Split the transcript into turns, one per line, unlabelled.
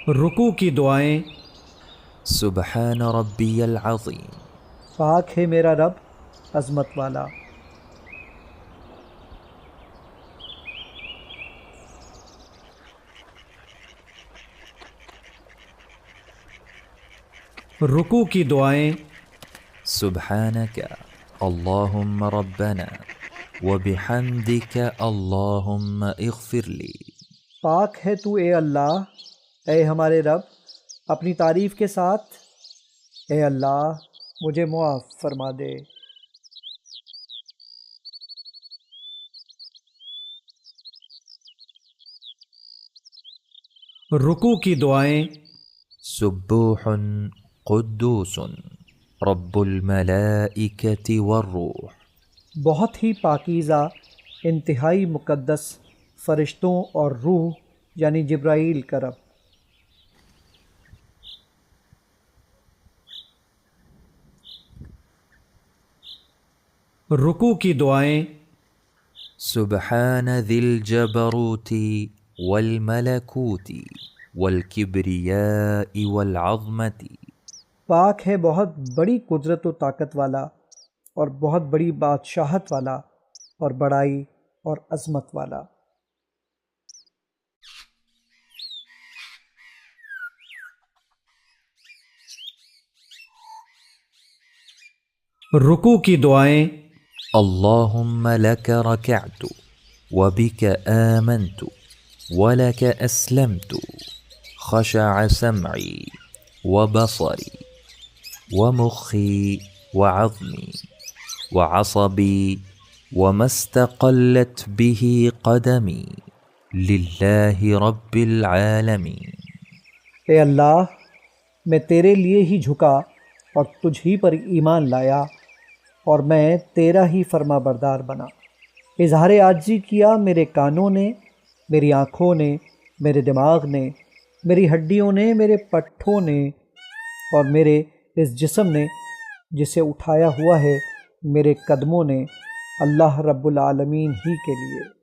رکوع کی دعائیں۔
سبحان ربی العظیم،
پاک ہے میرا رب عظمت والا۔
رکوع کی دعائیں۔
سبحانک اللہم ربنا وبحمدک اللہم اغفر لی۔
پاک ہے تو اے اللہ، اے ہمارے رب، اپنی تعریف کے ساتھ اے اللہ مجھے معاف فرما دے۔
رکوع کی دعائیں۔
سبوح قدوس رب الملائکۃ والروح۔
بہت ہی پاکیزہ، انتہائی مقدس، فرشتوں اور روح یعنی جبرائیل کا رب۔
رکوع کی دعائیں۔
سبحان ذی الجبروت والملکوت والکبریاء والعظمت۔
پاک ہے بہت بڑی قدرت و طاقت والا اور بہت بڑی بادشاہت والا اور بڑائی اور عظمت والا۔
رکوع کی دعائیں۔
اللہم لک رکعت وبک آمنت ولک اسلمت خشع سمعی وبصری ومخی وعظمی وعصبی وما استقلت به قدمی للہ رب العالمین۔
اے اللہ، میں تیرے لیے ہی جھکا اور تجھ ہی پر ایمان لایا اور میں تیرا ہی فرما بردار بنا۔ اظہار عاجزی کیا میرے کانوں نے، میری آنکھوں نے، میرے دماغ نے، میری ہڈیوں نے، میرے پٹھوں نے اور میرے اس جسم نے جسے اٹھایا ہوا ہے میرے قدموں نے، اللہ رب العالمین ہی کے لیے۔